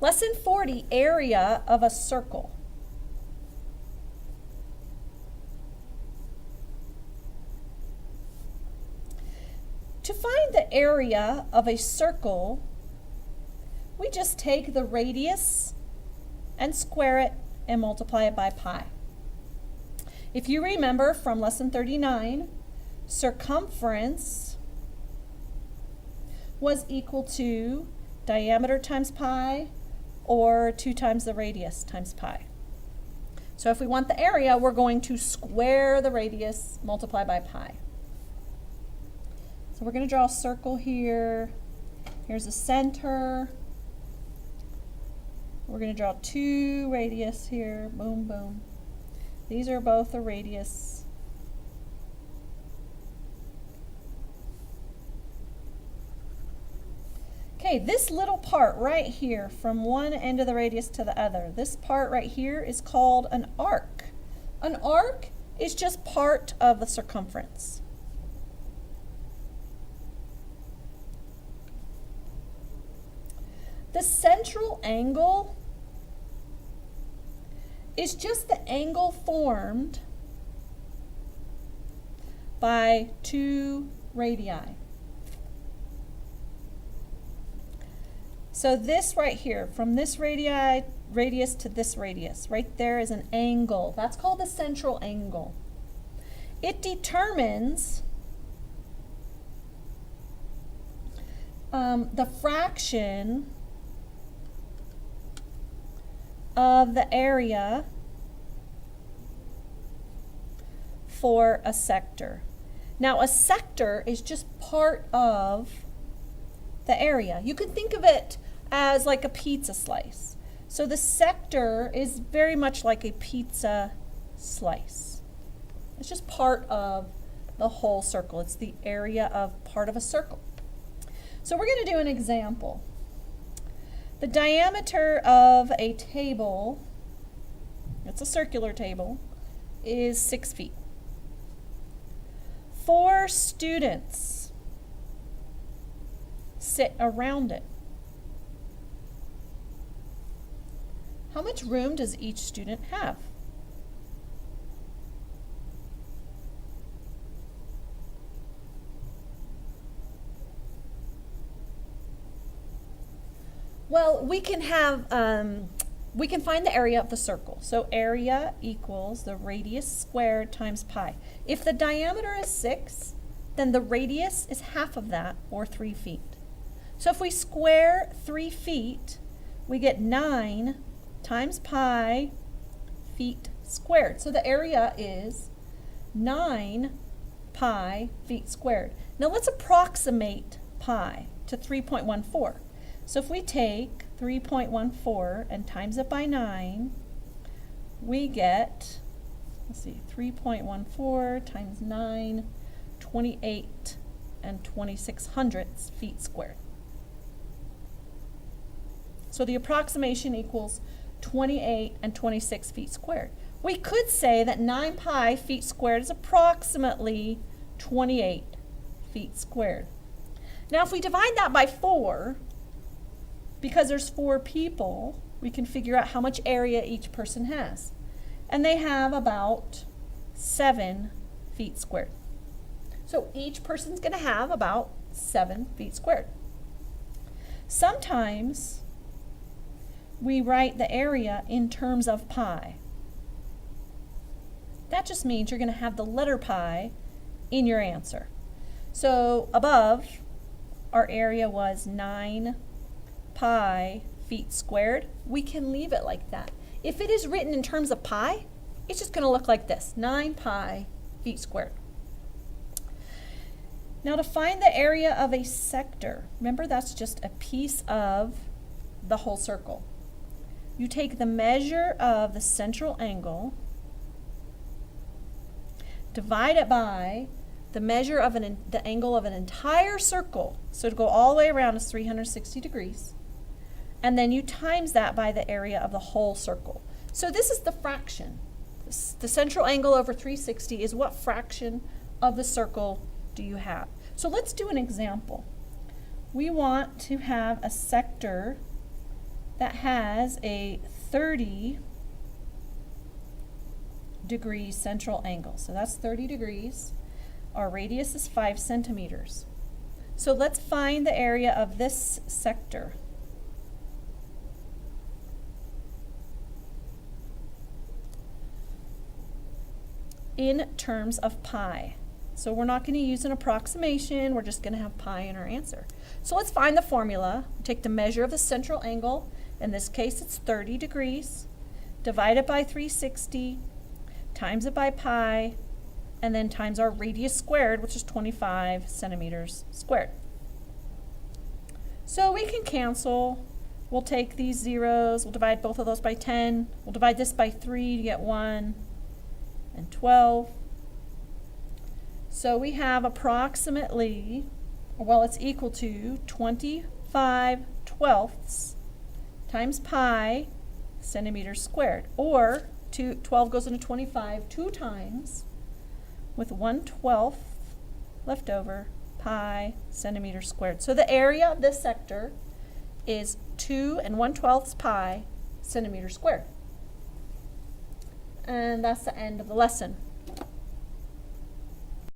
Lesson 40, area of a circle. To find the area of a circle, we just take the radius and square it and multiply it by pi. If you remember from lesson 39, circumference was equal to diameter times pi or 2 times the radius times pi. So if we want the area, we're going to square the radius, multiply by pi. So we're going to draw a circle here. Here's the center. We're going to draw 2 radius here. Boom, boom. These are both the radius. Okay, this little part right here from one end of the radius to the other, this part right here is called an arc. An arc is just part of the circumference. The central angle is just the angle formed by 2 radii. So this right here, from this radius to this radius, right there is an angle. That's called the central angle. It determines the fraction of the area for a sector. Now, a sector is just part of the area. You can think of it as like a pizza slice. So the sector is very much like a pizza slice. It's just part of the whole circle. It's the area of part of a circle. So we're going to do an example. The diameter of a table, it's a circular table, is 6 feet. 4 students sit around it. How much room does each student have? Well, we can find the area of the circle. So area equals the radius squared times pi. If the diameter is 6, then the radius is half of that, or 3 feet. So if we square 3 feet, we get 9 times pi feet squared. So the area is 9 pi feet squared. Now let's approximate pi to 3.14. So if we take 3.14 and times it by 9, we get, let's see, 3.14 times 9, 28 and 26 hundredths feet squared. So the approximation equals 28 and 26 feet squared. We could say that 9 pi feet squared is approximately 28 feet squared. Now if we divide that by 4, because there's 4 people, we can figure out how much area each person has. And they have about 7 feet squared. So each person's going to have about 7 feet squared. Sometimes we write the area in terms of pi. That just means you're going to have the letter pi in your answer. So above, our area was 9 pi feet squared. We can leave it like that. If it is written in terms of pi, it's just going to look like this, 9 pi feet squared. Now to find the area of a sector, remember that's just a piece of the whole circle. You take the measure of the central angle, divide it by the measure of the angle of an entire circle. So to go all the way around is 360 degrees. And then you times that by the area of the whole circle. So this is the fraction. The central angle over 360 is what fraction of the circle do you have. So let's do an example. We want to have a sector that has a 30 degree central angle. So that's 30 degrees. Our radius is 5 centimeters. So let's find the area of this sector. In terms of pi. So we're not going to use an approximation, we're just going to have pi in our answer. So let's find the formula. Take the measure of the central angle, in this case it's 30 degrees, divide it by 360, times it by pi, and then times our radius squared, which is 25 centimeters squared. So we can cancel. We'll take these zeros, we'll divide both of those by 10, we'll divide this by 3 to get 1, and 12. So we have approximately, well, it's equal to 25/12 times pi centimeters squared, or 12 goes into 25 2 times, with 1/12 left over, pi centimeters squared. So the area of this sector is 2 1/12 pi centimeters squared. And that's the end of the lesson.